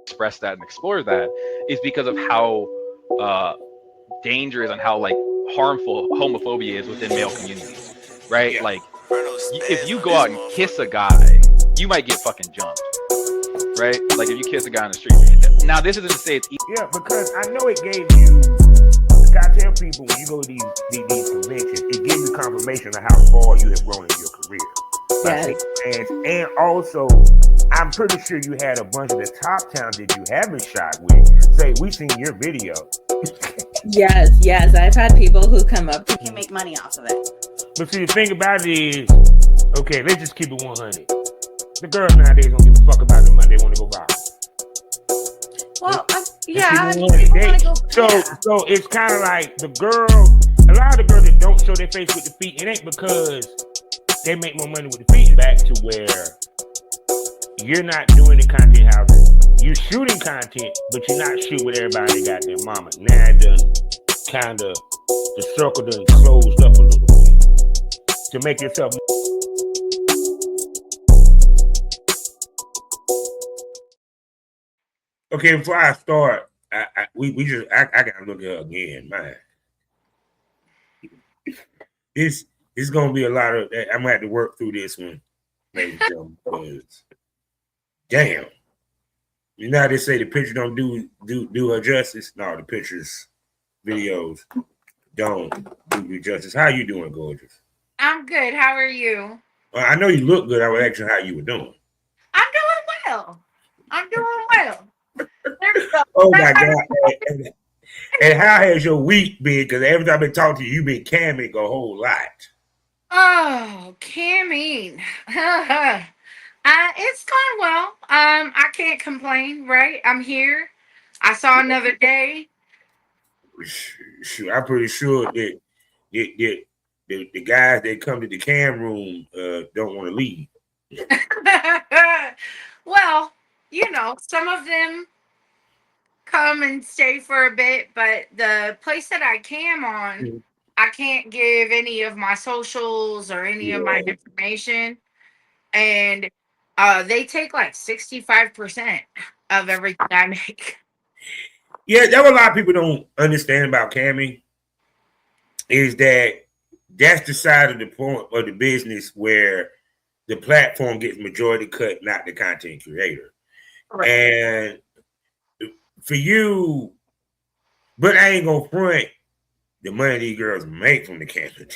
express that and explore that is because of how uh, dangerous and how like harmful homophobia is within male communities, right? Yeah. Like, if you go out and kiss a guy, you might get fucking jumped, right? Like if you kiss a guy on the street. Now, this isn't to say it's Yeah, because I know it gave you. I tell people when you go to these conventions, it gives you confirmation of how far you have grown in your career. Yes. And also, I'm pretty sure you had a bunch of the top talent that you haven't shot with say, "We seen your video." Yes. I've had people who come up. You can make money off of it. But see, the thing about it is, okay, let's just keep it 100. The girls nowadays don't give a fuck about the money; they want to go viral. Well, Yeah, I mean, people want to go. So it's kind of like the girl. A lot of the girls that don't show their face with the feet, it ain't because they make more money with the feet. Back to where you're not doing the content house. You're shooting content, but you're not shooting with everybody that got their mama. Now it done kind of the circle done closed up a little bit to make yourself. Okay, before I start, I gotta look at her again, man. It's gonna be a lot of. I'm gonna have to work through this one, ladies and gentlemen, because damn, you know how they say the picture don't do her justice. No, the pictures, videos don't do you justice. How you doing, gorgeous? I'm good. How are you? Well, I know you look good. I was asking how you were doing. I'm doing well. Oh my god! And how has your week been? Because every time I talk to you, you've been camming a whole lot. Oh, camming. It's gone well. I can't complain, right? I'm here. I saw another day. I'm pretty sure that the guys that come to the cam room don't want to leave. Well, some of them come and stay for a bit, but the place that I cam on, I can't give any of my socials or any of my information. And they take like 65% of everything I make. Yeah, that's what a lot of people don't understand about camming is that that's the side of the point of the business where the platform gets majority cut, not the content creator. Right. And for you, but I ain't gonna front the money these girls make from the camming.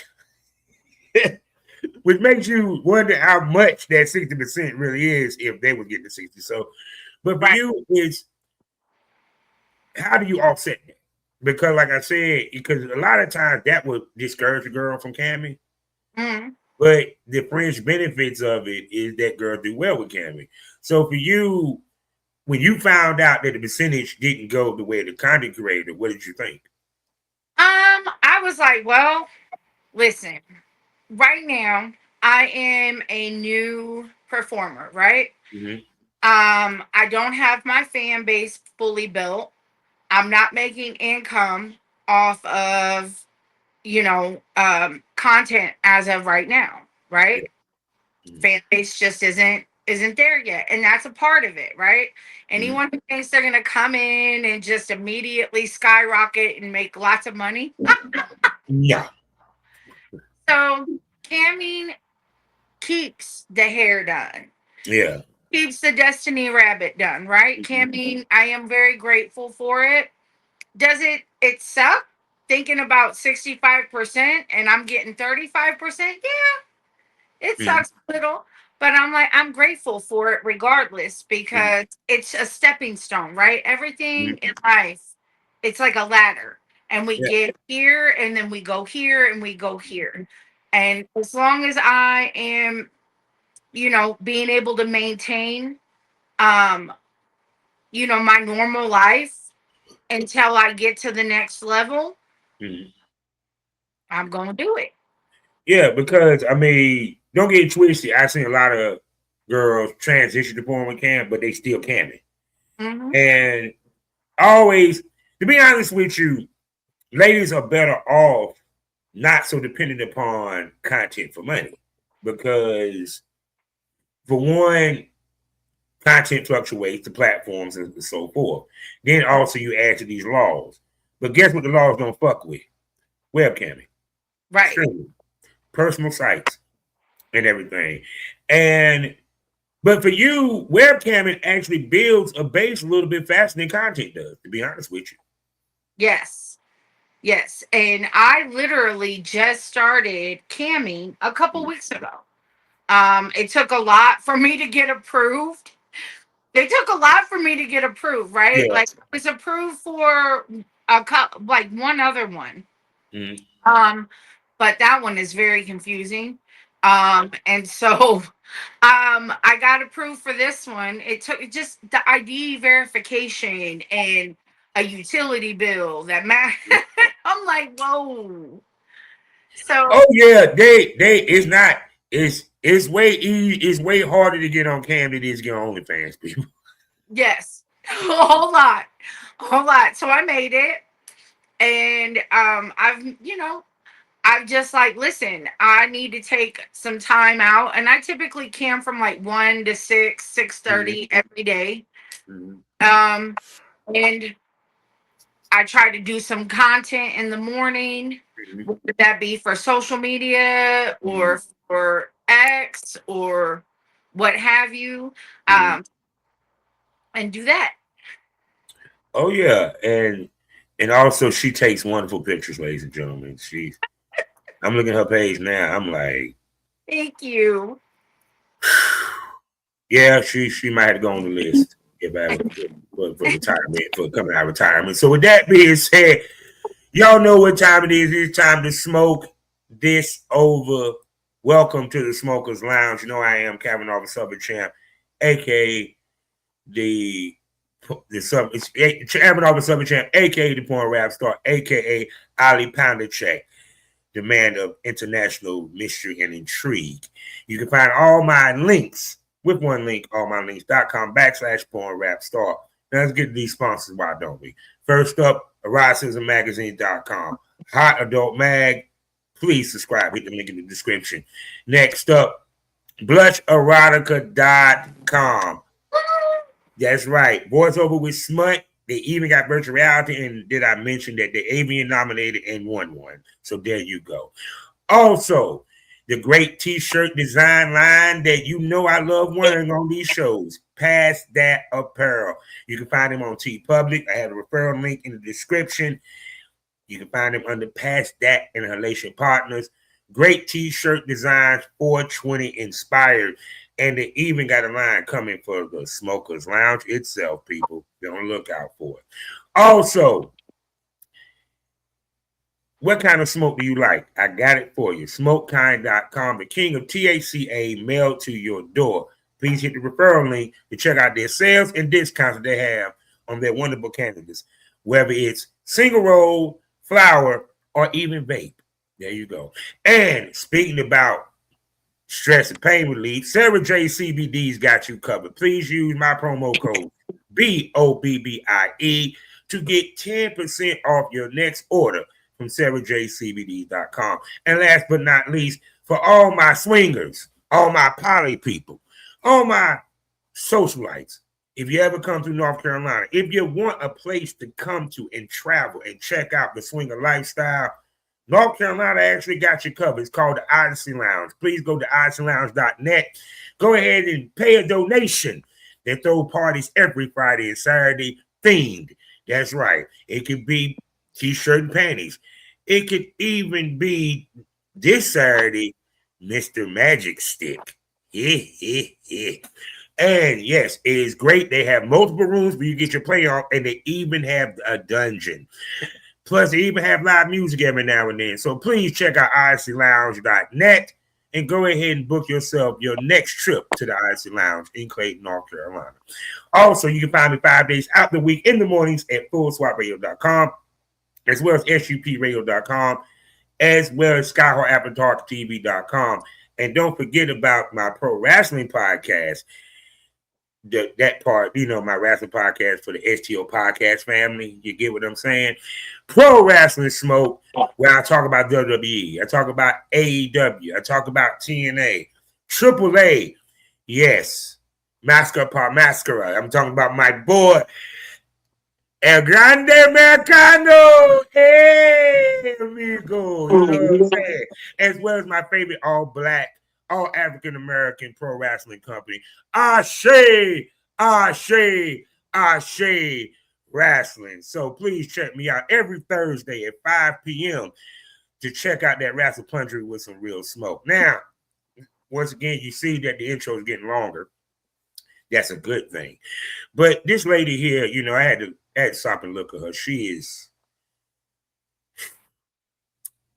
Which makes you wonder how much that 60% really is if they would get the 60. So, but for you, is how do you offset that? Because, like I said, because a lot of times that would discourage a girl from camming. Mm-hmm. But the fringe benefits of it is that girl do well with camming. So for you, when you found out that the percentage didn't go the way of the content creator, what did you think? I was like, well, listen, right now I am a new performer, right? Mm-hmm. I don't have my fan base fully built. I'm not making income off of, content as of right now, right? Mm-hmm. Fan base just isn't there yet, and that's a part of it, right? Anyone who thinks they're gonna come in and just immediately skyrocket and make lots of money, yeah. So camming keeps the hair done. Yeah. Keeps the Destiny Rabbit done, right? Camming, I am very grateful for it. Does it suck thinking about 65% and I'm getting 35%? Yeah, it sucks a little, but I'm grateful for it regardless because it's a stepping stone, right? Everything in life, it's like a ladder. And we get here and then we go here and we go here. And as long as I am, being able to maintain, my normal life until I get to the next level, I'm going to do it. Yeah, because, I mean, don't get it twisted. I've seen a lot of girls transition to porn cam, but they still camming. Mm-hmm. And always, to be honest with you, ladies are better off not so dependent upon content for money. Because, for one, content fluctuates, the platforms, and so forth. Then also you add to these laws. But guess what the laws don't fuck with? Webcamming. Right. Streaming, personal sites, and everything. But for you, webcamming actually builds a base a little bit faster than content does, to be honest with you. Yes. Yes. And I literally just started camming a couple weeks ago. It took a lot for me to get approved. They took a lot for me to get approved, right? Yeah. Like, I was approved for like one other one. Mhm. But that one is very confusing. And so I got approved for this one. It took just the ID verification and a utility bill that I'm like, whoa. So Oh yeah, they it's not it's way harder to get on Cam than it is to get on OnlyFans, people. yes, a whole lot, a whole lot. So I made it, and I've just like, listen, I need to take some time out, and I typically cam from like 1 to 6:30 every day. Um, and I try to do some content in the morning. Would that be for social media or for X or what have you? And do that. Oh yeah, and also she takes wonderful pictures, ladies and gentlemen. I'm looking at her page now. I'm like, Thank you. yeah, she might have to go on the list if I ever for retirement, for coming out of retirement. So with that being said, y'all know what time it is. It's time to smoke this over. Welcome to the Smokers Lounge. You know I am Kevin Officer Southern Champ, aka the chairman of the Southern Champ, aka the porn rap star, aka Ali Poundachek, the man of international mystery and intrigue. You can find all my links with one link, allmylinks.com/porn rap star. Now let's get to these sponsors, why don't we? First up, eroticismmagazine.com. Hot Adult Mag. Please subscribe. Hit the link in the description. Next up, blusherotica.com. That's right. Voiceover with smut. They even got virtual reality. And did I mention that the Avian nominated and won one? So there you go. Also, the great t-shirt design line that you know I love wearing on these shows. Pass That Apparel. You can find them on TeePublic. I have a referral link in the description. You can find them under Pass That and Halation Partners. Great t-shirt designs, 420 inspired. And they even got a line coming for the Smokers Lounge itself, people. Be on the lookout for it. Also, what kind of smoke do you like? I got it for you. Smokekind.com, the king of THCA, mailed to your door. Please hit the referral link to check out their sales and discounts that they have on their wonderful cannabis, whether it's single roll, flower, or even vape. There you go. And speaking about stress and pain relief, Sarah J CBD's got you covered. Please use my promo code BOBBIE to get 10% off your next order from sarahjcbd.com. And last but not least, for all my swingers, all my poly people, all my socialites, if you ever come to North Carolina, if you want a place to come to and travel and check out the swinger lifestyle, North Carolina actually got you covered. It's called the Odyssey Lounge. Please go to odysseylounge.net. Go ahead and pay a donation. They throw parties every Friday and Saturday themed. That's right. It could be t-shirt and panties. It could even be this Saturday, Mr. Magic Stick. And yes, it is great. They have multiple rooms where you get your play on, and they even have a dungeon. Plus, they even have live music every now and then. So please check out odysseylounge.net and go ahead and book yourself your next trip to the Odyssey Lounge in Clayton, North Carolina. Also, you can find me 5 days out the week in the mornings at fullswapradio.com, as well as supradio.com, as well as skyhawk.tv.com. And don't forget about my pro wrestling podcast. That part, my wrestling podcast for the STO podcast family. You get what I'm saying? Pro Wrestling Smoke, where I talk about WWE, I talk about AEW, I talk about TNA, AAA. Yes, Mascara par mascara. I'm talking about my boy El Grande Americano. Hey, amigo. You know what I'm saying? As well as my favorite all black, all African American pro wrestling company, Ashe, Ashe, Ashe Wrestling. So please check me out every Thursday at 5 p.m. to check out that wrestle plundry with some real smoke. Now, once again, you see that the intro is getting longer. That's a good thing. But this lady here, you know, I had to stop and look at her. She is,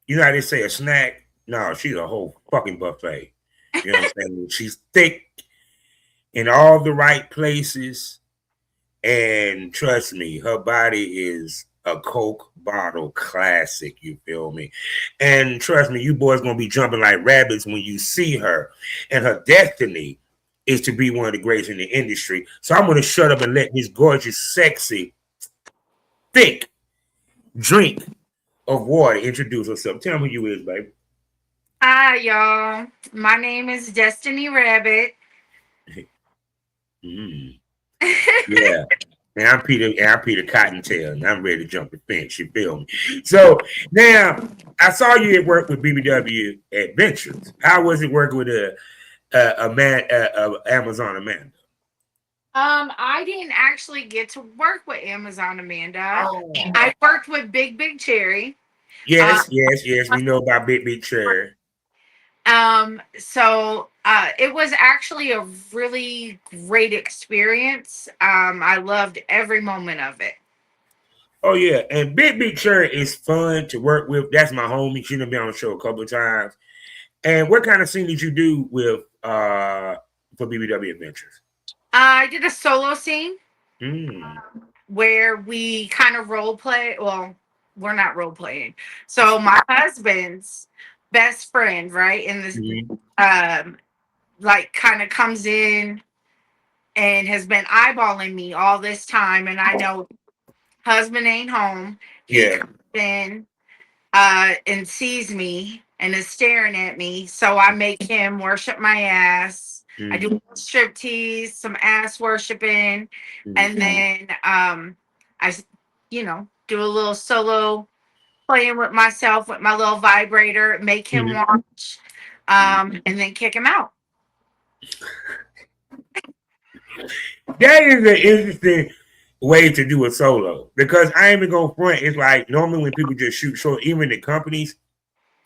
you know how they say a snack? No, she's a whole fucking buffet. You know what I'm saying? She's thick in all the right places. And trust me, her body is a Coke bottle classic. You feel me? And trust me, you boys gonna be jumping like rabbits when you see her. And her destiny is to be one of the greats in the industry. So I'm gonna shut up and let this gorgeous, sexy, thick drink of water introduce herself. Tell me who you is, baby. Hi, y'all. My name is Destiny Rabbit. Mm, yeah. And I'm Peter Cottontail, and I'm ready to jump the fence. You feel me? So now I saw you at work with BBW Adventures. How was it working with Amazon Amanda? I didn't actually get to work with Amazon Amanda. Oh. I worked with Big Cherry. Yes. We know about Big Cherry. So it was actually a really great experience. I loved every moment of it. Oh yeah, and Big Cherry is fun to work with. That's my homie. She's been on the show a couple of times. And what kind of scene did you do with for BBW Adventures? I did a solo scene Mm. where we kind of role play. Well, we're not role playing. So my husband's best friend, right, in this, like, kind of comes in and has been eyeballing me all this time, and I know husband ain't home. He comes in and sees me and is staring at me. So I make him worship my ass. I do a strip tease, some ass worshiping, and then I, do a little solo playing with myself with my little vibrator, make him watch, and then kick him out. That is an interesting way to do a solo because I ain't even going front. It's like normally when people just shoot short, even the companies,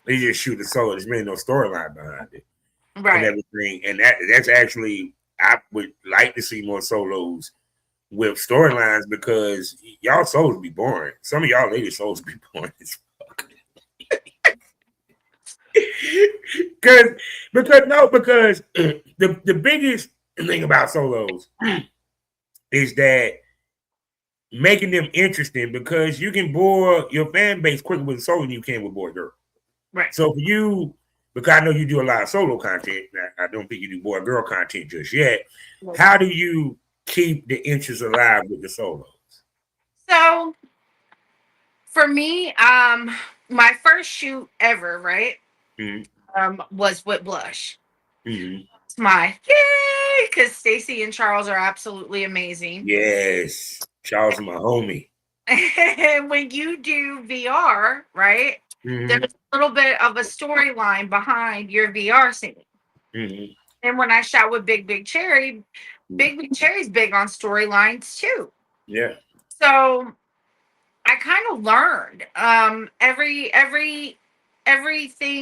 they just shoot a solo. There's really no storyline behind it, right? And everything. And that's actually, I would like to see more solos with storylines because y'all solos be boring. Some of y'all ladies solos be boring as fuck. because the biggest thing about solos is that making them interesting because you can bore your fan base quicker with a solo than you can with boy girl. Right. So for you, because I know you do a lot of solo content, I don't think you do boy girl content just yet. Right. How do you keep the interest alive with the solos? So for me, my first shoot ever, right, was with Blush. It's my yay, because Stacy and Charles are absolutely amazing. Yes, Charles is my homie. And when you do VR, right, there's a little bit of a storyline behind your VR scene. And when I shot with Big Cherry, Big Cherry's big on storylines too. Yeah. So I kind of learned everything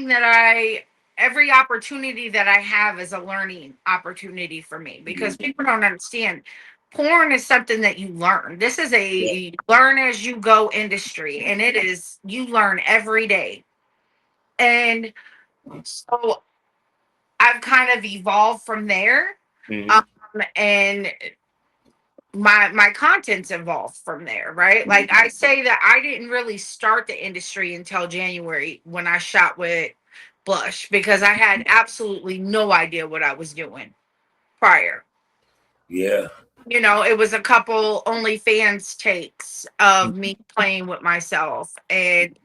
that every opportunity that I have is a learning opportunity for me because people don't understand. Porn is something that you learn. This is a learn as you go industry, and it is, you learn every day. And so I've kind of evolved from there. And my content's evolved from there, right? Like I say that I didn't really start the industry until January when I shot with Blush because I had absolutely no idea what I was doing prior. Yeah. You know, it was a couple OnlyFans takes of me playing with myself, and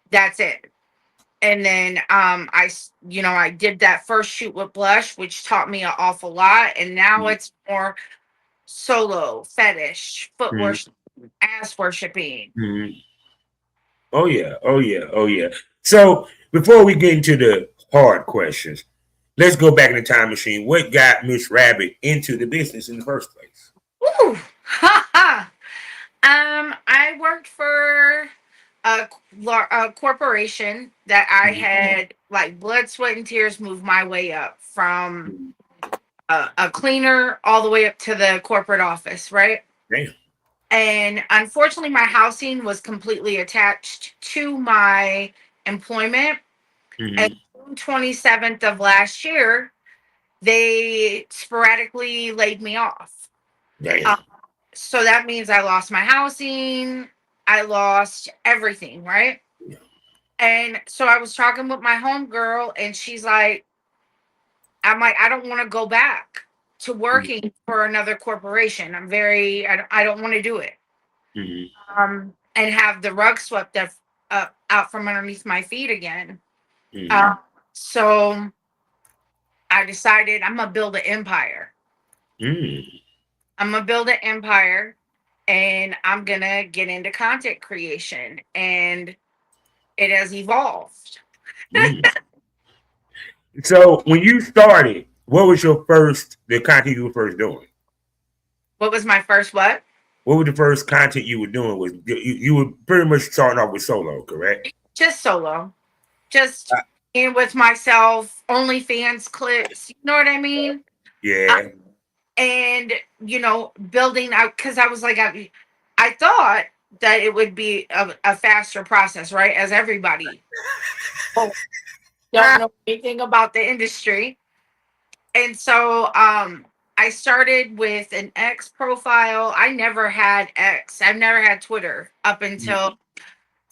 that's it. And then I did that first shoot with blush, which taught me an awful lot. And now it's more solo, fetish, foot Mhm. worship, ass worshiping. Mhm. Oh yeah, oh yeah, oh yeah. So before we get into the hard questions, let's go back in the time machine. What got Miss Rabbit into the business in the first place? Woo! Ha ha! I worked for a corporation that I Mhm. had like blood, sweat, and tears moved my way up from Mhm. a cleaner all the way up to the corporate office, right? Damn. And unfortunately, my housing was completely attached to my employment. And Mhm. June 27th of last year, they sporadically laid me off. Damn. So that means I lost my housing, I lost everything, right? And so I was talking with my homegirl, and I'm like, I don't want to go back to working for another corporation. I don't want to do it. Mhm. And have the rug swept up out from underneath my feet again. Mhm. Uh, so I decided I'm gonna build an empire. Mhm. I'm gonna build an empire, and I'm gonna get into content creation, and it has evolved. Mhm. So when you started, what was the content you were first doing? What was my first what? What was the first content you were doing? Was you were pretty much starting off with solo, correct? Just solo, just Uh, in with myself, OnlyFans clips. You know what I mean? Uh, yeah. and building out because I was like, I thought that it would be a faster process, right? As everybody don't know anything about the industry. And so I started with an X profile. I never had X. I've never had Twitter up until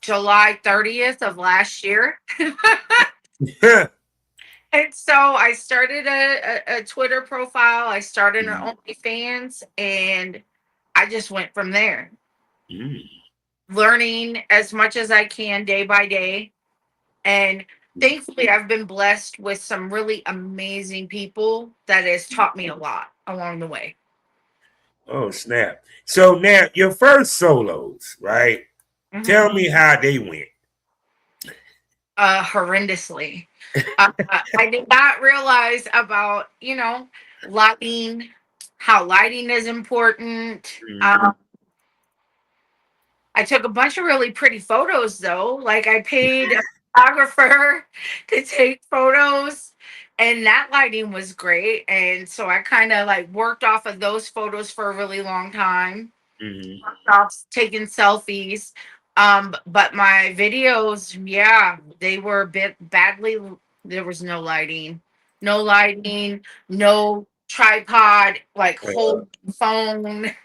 July 30th of last year. And so I started a Twitter profile. I started an OnlyFans, and I just went from there, Mhm. learning as much as I can day by day. And thankfully, I've been blessed with some really amazing people that has taught me a lot along the way. Oh snap! So now your first solos, right? Mhm. Tell me how they went. Horrendously. I did not realize about, lighting, how lighting is important. Mhm. I took a bunch of really pretty photos though. Like I paid a photographer to take photos, and that lighting was great. And so I kind of like worked off of those photos for a really long time. Mhm. Off taking selfies. But my videos, yeah, they were a bit badly. There was no lighting, no tripod, like Uh, hold phone,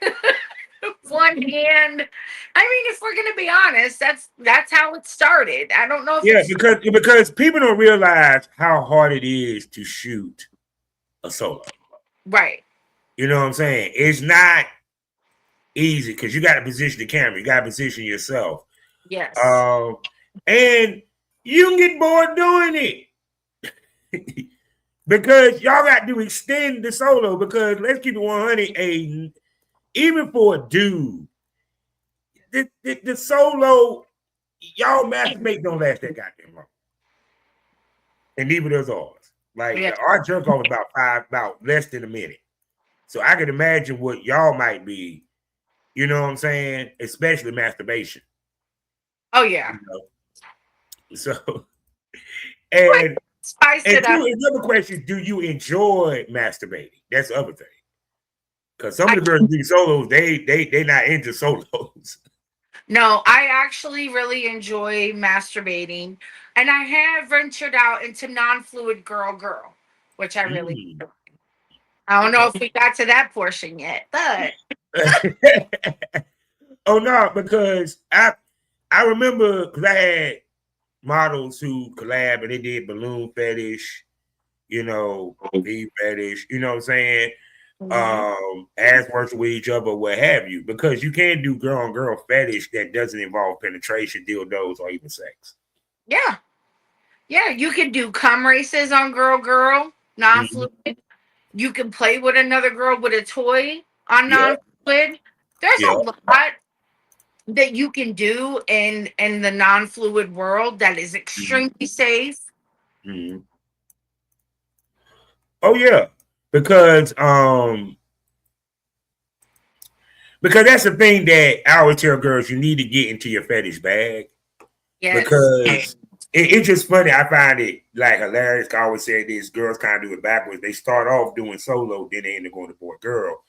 one hand. I mean, if we're gonna be honest, that's how it started. I don't know if yeah, it's because people don't realize how hard it is to shoot a solo. right. You know what I'm saying? It's not easy because you got to position the camera, you got to position yourself, Yes. um, and you can get bored doing it because y'all got to extend the solo. Because let's keep it 100, even for a dude, the solo y'all masturbate don't last that goddamn long, and neither does ours. Like Yeah. our jerk off about less than a minute. So I can imagine what y'all might be. You know what I'm saying? Especially masturbation. Oh yeah. You know? So Like, and spice and it up. two, another question: do you enjoy masturbating? That's the other thing. Because some I of the girls do solos, they not into solos. No, I actually really enjoy masturbating, and I have ventured out into non-fluid girl, which I really. Mm. I don't know Okay. if we got to that portion yet, but Oh no, because I remember because I had models who collab and they did balloon fetish, V fetish, you know what I'm saying? Mhm. Ass works with each other, what have you, because you can't do girl on girl fetish that doesn't involve penetration, dildos, or even sex. Yeah, Yeah, you can do cum races on girl girl, non Mhm. fluid. You can play with another girl with a toy on Yeah, non fluid. There's a yeah. lot that you can do in the non fluid world that is Mhm. extremely safe. Mhm. Oh yeah, because because that's the thing that I always tell girls: you need to get into your fetish bag Yes. because it's just funny. I find it like hilarious. I always say this: girls kind of do it backwards. They start off doing solo, then they end up going to boy girl.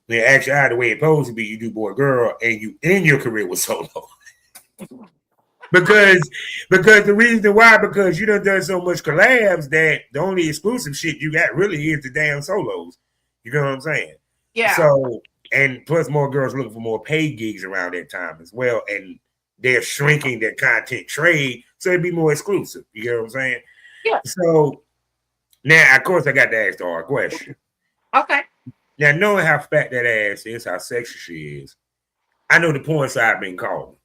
When actually, the way it's supposed to be, you do boy girl, and you end your career with solo. because because the reason why, because you done so much collabs that the only exclusive shit you got really is the damn solos. You know what I'm saying? Yeah. So, and plus more girls looking for more paid gigs around that time as well, and they're shrinking their content trade, so it'd be more exclusive. You get what I'm saying? Yeah. So now, of course, I got to ask the hard question. Okay. Now, knowing how fat that ass is, how sexy she is, I know the porn side been calling.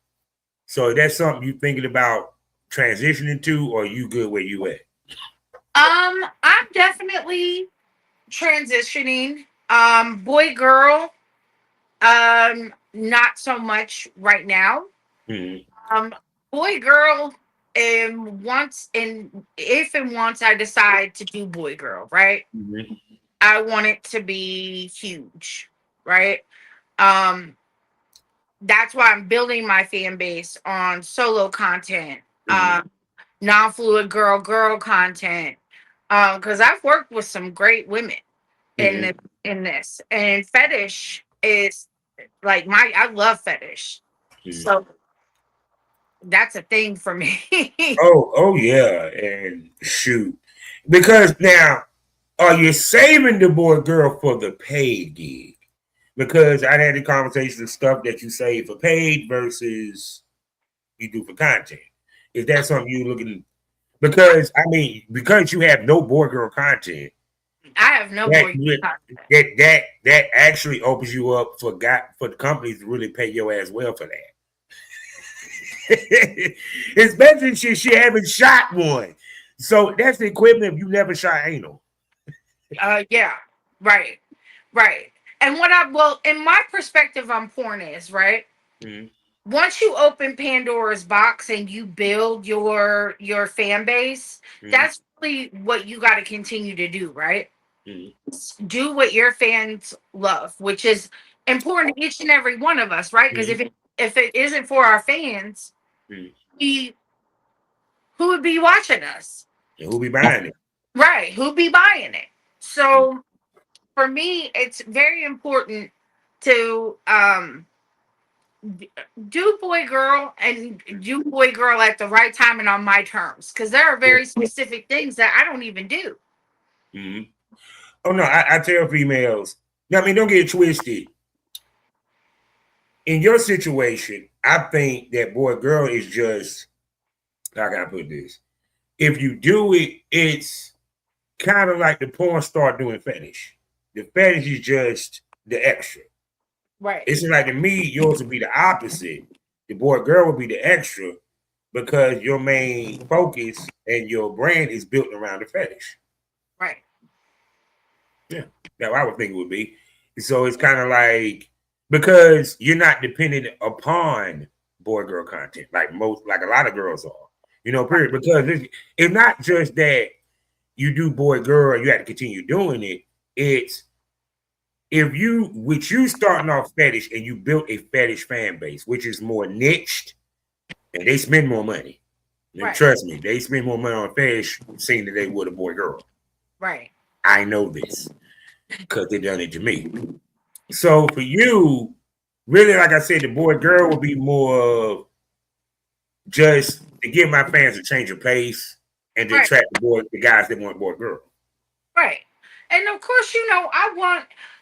So that's something you thinking about transitioning to, or you good where you at? I'm definitely transitioning. Boy girl, not so much right now. Mm-hmm. Um, boy girl, and once and if and once I decide to do boy girl, right? Mm-hmm. I want it to be huge, right? Um, that's why I'm building my fan base on solo content, Mm-hmm. non-fluid girl content. Because I've worked with some great women in Mm-hmm. this, and fetish is like I love fetish, Mm-hmm. so that's a thing for me. Oh yeah, and shoot, because now are you saving the boy girl for the paid gig? Because I had the conversation of stuff that you save for paid versus you do for content. Is that something you looking? Because I mean, because you have no boy girl content, I have no that boy content. that actually opens you up for the companies to really pay your ass well for that. Especially since she haven't shot one. So that's the equivalent if you never shot anal. Yeah, right, right. And in my perspective on porn is right. Mm-hmm. Once you open Pandora's box and you build your fan base, Mm-hmm. that's really what you got to continue to do, right? Mm-hmm. Do what your fans love, which is important to each and every one of us, right? Because Mm-hmm. if it isn't for our fans, Mm-hmm. we who would be watching us, And who be buying it? right? Who'd be buying it? So for me, it's very important to do boy girl and do boy girl at the right time and on my terms, because there are very specific things that I don't even do. Mm-hmm. Oh no, I tell females. I mean, don't get it twisted. In your situation, I think that boy girl is just how can I put this? If you do it, it's kind of like the porn star doing fetish. The fetish is just the extra. Right, It's like to me, yours would be the opposite. The boy girl would be the extra because your main focus and your brand is built around the fetish. right, Yeah, that's what I would think it would be. So it's kind of like because you're not dependent upon boy girl content like a lot of girls are. You know, right, period. Because it's not just that you do boy girl, you have to continue doing it. It's if you with you starting off fetish and you built a fetish fan base, which is more niched and they spend more money. And right, trust me, they spend more money on fetish seeing that they would a boy girl. right, I know this because they done it to me. So for you, really, like I said, the boy girl will be more of just to give my fans a change of pace and to right, attract the guys that want boy girl. right. And of course,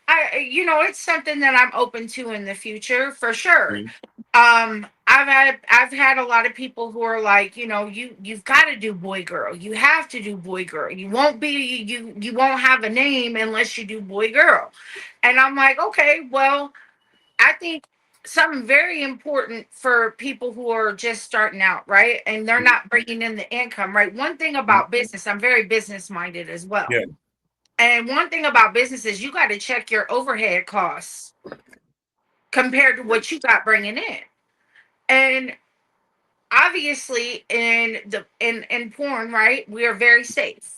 it's something that I'm open to in the future for sure. Mm-hmm. I've had a lot of people who are like, you've got to do boy girl. You have to do boy girl. You won't have a name unless you do boy girl. And I'm like, okay, well, I think something very important for people who are just starting out, right? And they're not bringing in the income, right? One thing about business, I'm very business minded as well. Yeah. And one thing about business is you got to check your overhead costs compared to what you got bringing in. And obviously in porn, right, we are very safe.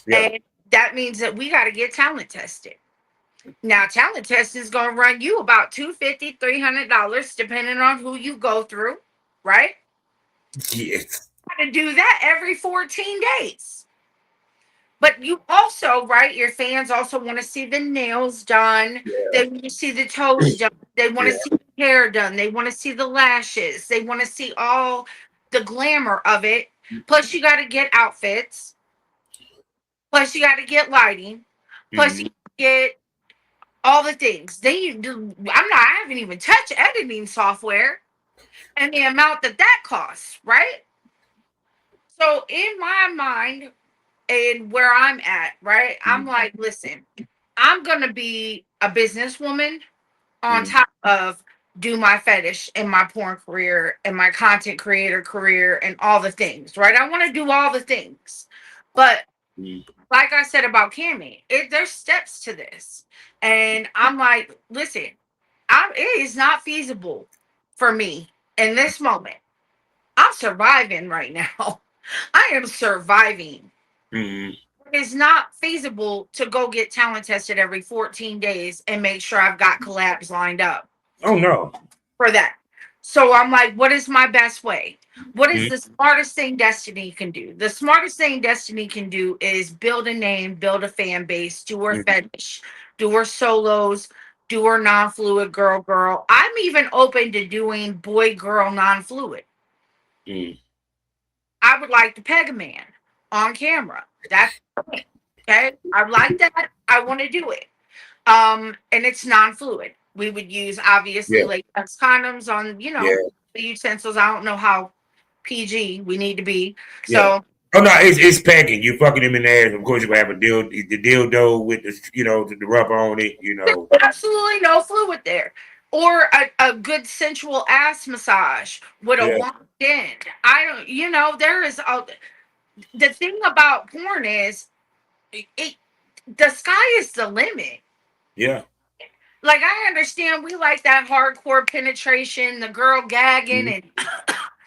Yeah. And that means that we got to get talent tested. Now, talent testing is going to run you about $250, $300, depending on who you go through, right? Yes. Got to do that every 14 days. But you also, right, your fans also want to see the nails done. Yeah. They want to see the toes done. They want to Yeah. see the hair done. They want to see the lashes. They want to see all the glamour of it. Plus, you got to get outfits. Plus, you got to get lighting. Plus, you get all the things. They do. I haven't even touched editing software and the amount that costs, right? So, in my mind, and where I'm at, right? I'm like, listen, I'm gonna be a businesswoman on top of do my fetish and my porn career and my content creator career and all the things, right? I want to do all the things. But like I said about Cammy, there's steps to this. And I'm like, listen, it is not feasible for me in this moment. I'm surviving right now. I am surviving. It's not feasible to go get talent tested every 14 days and make sure I've got collabs lined up Oh no. for that. So I'm like, what is my best way? What is the smartest thing Destiny can do? The smartest thing Destiny can do is build a name, build a fan base, do her fetish, do her solos, do her non-fluid girl girl. I'm even open to doing boy girl non-fluid. I would like to peg a man on camera. That's okay. I like that. I want to do it. And it's non-fluid. We would use obviously Yeah. latex condoms on, Yeah. the utensils. I don't know how PG we need to be. Yeah. So Oh no, it's packing. You fucking him in the ass. Of course, you have the dildo with the rubber on it. there's absolutely no fluid there. Or a good sensual ass massage with a Yeah. locked end. I don't, there is the thing about porn is it the sky is the limit. Yeah. Like I understand we like that hardcore penetration, the girl gagging and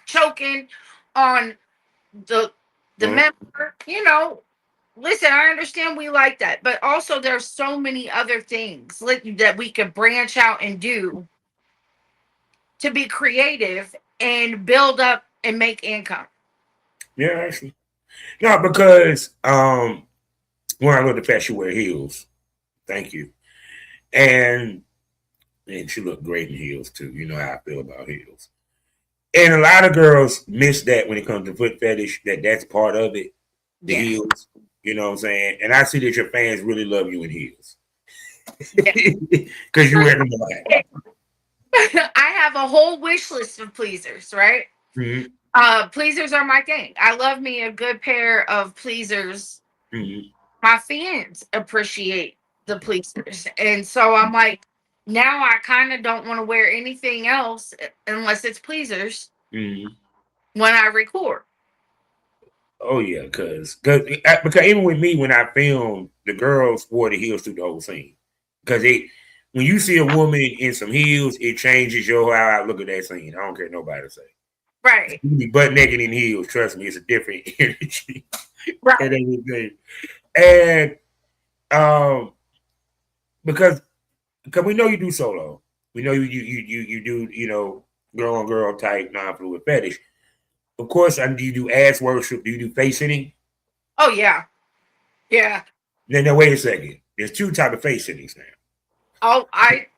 choking on the member. Listen, I understand we like that, but also there's so many other things that we could branch out and do to be creative and build up and make income. Yeah, actually. No, because when I look at the she wear heels. Thank you. And she looked great in heels too. You know how I feel about heels. And a lot of girls miss that when it comes to foot fetish, that's part of it. The heels. You know what I'm saying? And I see that your fans really love you in heels. Because you wear them a lot. I have a whole wish list of pleasers, right? Pleasers are my thing. I love me a good pair of pleasers. My fans appreciate the pleasers. And so I'm like, now I kind of don't want to wear anything else unless it's pleasers when I record. Oh yeah, because even with me when I filmed, the girls wore the heels through the whole scene. Because when you see a woman in some heels, it changes how I look at that scene. I don't care nobody say. Right. You be butt naked in heels. Trust me, it's a different energy. Right. And because we know you do solo, we know you do girl on girl type non-fluid fetish. Of course, do you do ass worship? Do you do face sitting? Oh yeah, yeah. Now wait a second. There's two type of face sittings now. Oh, I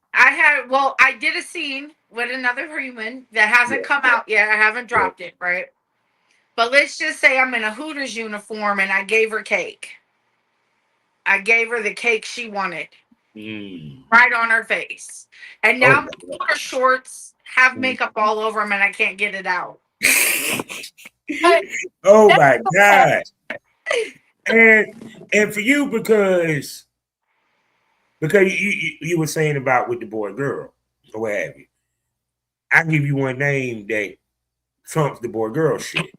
did a scene with another human that hasn't come out yet. I haven't dropped it, right? But let's just say I'm in a Hooters uniform and I gave her cake. I gave her the cake she wanted. Right on her face. And now my Hooters shorts have makeup all over them and I can't get it out. Oh my God. And for you, because you were saying about with the boy girl or what have you. I can give you one name that trumps the boy girl shit.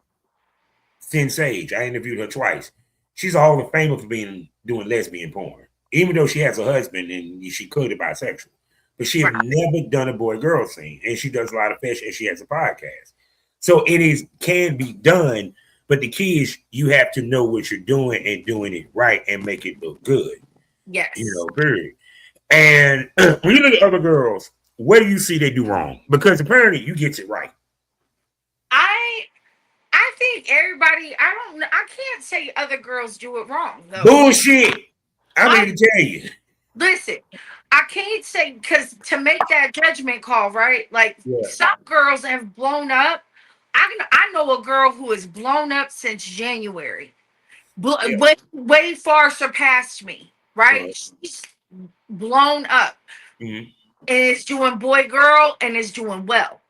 Sin Sage. I interviewed her twice. She's a Hall of Famer for doing lesbian porn, even though she has a husband and she could be bisexual. But she has Right. never done a boy girl scene, and she does a lot of fish, and she has a podcast. So it can be done, but the key is you have to know what you're doing and doing it right and make it look good. Yes. Period. And when you look at other girls, what do you see they do wrong? Because apparently you get it right. I think everybody. I don't know. I can't say other girls do it wrong though. Bullshit. I mean to tell you. Listen, I can't say because to make that judgment call, right? Like Yeah. some girls have blown up. I know a girl who has blown up since January, Yeah. way far surpassed me. Right? Right. She's blown up Mm-hmm. and is doing boy girl and is doing well.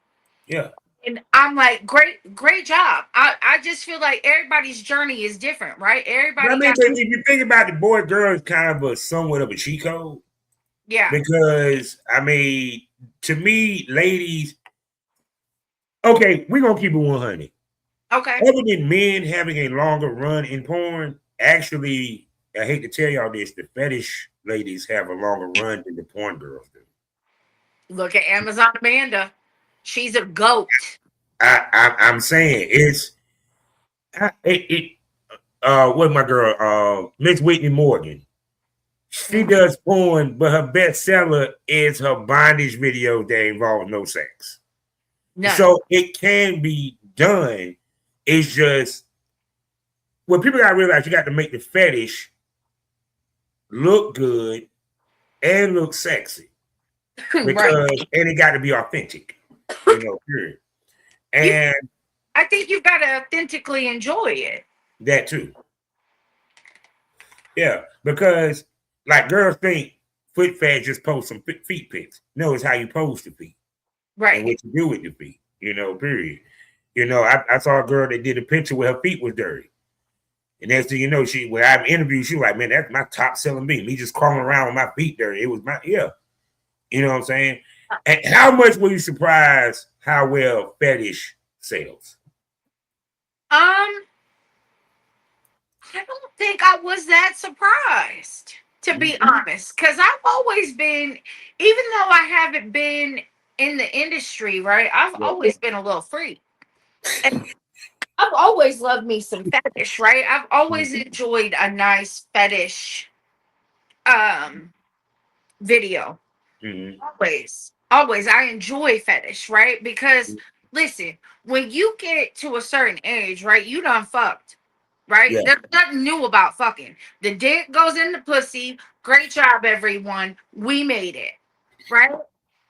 Yeah. And I'm like, great job. I just feel like everybody's journey is different, right? But Everybody I mean, got if you think about the boy girl, is kind of somewhat of a cheat code. yeah. Because I mean, to me, ladies, okay, we're gonna keep it 100. Okay. Other than men having a longer run in porn, actually, I hate to tell y'all this, the fetish ladies have a longer run than the porn girls do. Look at Amazon Amanda. She's a goat. I'm saying what my girl, Miss Whitney Morgan. She does porn, but her bestseller is her bondage video that involve no sex. None. So it can be done. It's just what people gotta realize, you got to make the fetish look good and look sexy. Because right. and it got to be authentic. Period. And I think you've got to authentically enjoy it. that too. Yeah, because like girls think foot fetish just post some feet pics. No, it's how you pose the feet. Right. And what you do with the feet, period. I saw a girl that did a picture where her feet was dirty. And next thing you know, when I interviewed, she was like, man, that's my top selling beat. Me just crawling around with my feet dirty. It was you know what I'm saying? And how much were you surprised how well fetish sells? I don't think I was that surprised, to be honest, because I've always been, even though I haven't been in the industry, right? I've always been a little freak. And I've always loved me some fetish, right? I've always enjoyed a nice fetish video. Mm-hmm. Always. I enjoy fetish, right? Because listen, when you get to a certain age, right, you done fucked. Right? Yeah. There's nothing new about fucking. The dick goes in the pussy. Great job, everyone. We made it. Right?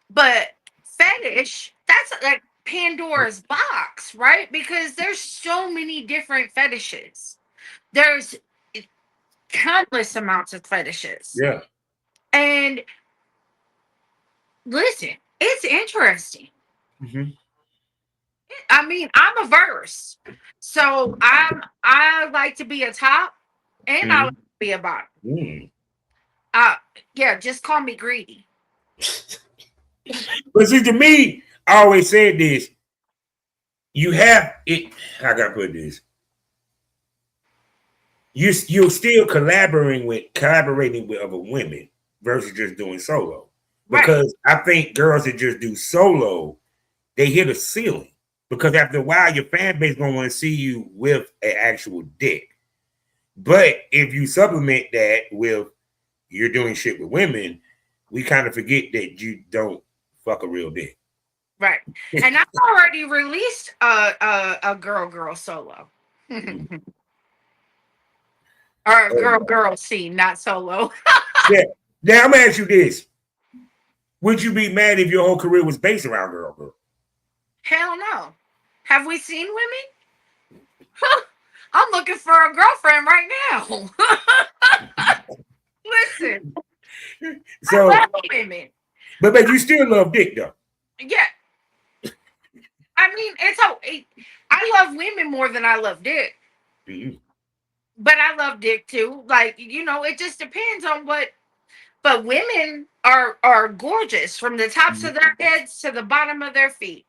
But fetish, that's like Pandora's box, right? Because there's so many different fetishes. There's countless amounts of fetishes. Yeah. And listen, it's interesting. Mm-hmm. I mean, I'm a verse. So I like to be a top and I like to be a bottom. Yeah, just call me greedy. But see, to me, I always said this. You have it. I gotta put this. You're still collaborating with other women versus just doing solo. Because I think girls that just do solo, they hit a ceiling. Because after a while, your fan base gonna want to see you with an actual dick. But if you supplement that with you're doing shit with women, we kind of forget that you don't fuck a real dick. Right. And I've already released a girl solo. Or a girl scene, not solo. Yeah. Now I'm gonna ask you this. Would you be mad if your whole career was based around girl? Hell no. Have we seen women? I'm looking for a girlfriend right now. Listen. So, I love women. But you still love dick though. Yeah. I mean, I love women more than I love dick. Mm-hmm. But I love dick too. Like, it just depends on what. But women, are gorgeous from the tops of their heads to the bottom of their feet,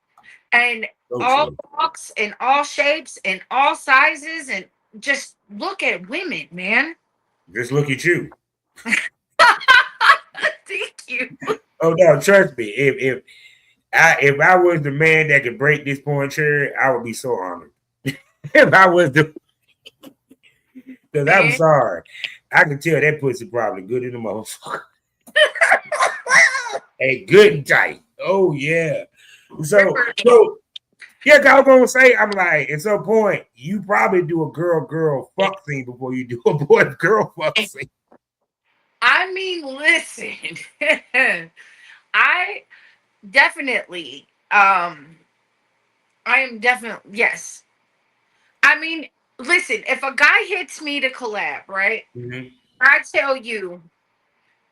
and So all true. walks and all shapes and all sizes, and just look at women, man. Just look at you. Thank you. Oh no, trust me. If I was the man that could break this point chair, I would be so honored. If I was the, because I'm Man. sorry, I can tell that pussy probably good in the motherfucker. Hey, good and tight. Oh yeah. So Ripper. so yeah, I was gonna say, I'm like, at some point, you probably do a girl fuck scene before you do a boy girl fuck scene. I mean, listen. I definitely I am definitely, yes. I mean, listen, if a guy hits me to collab, right? Mm-hmm. I tell you,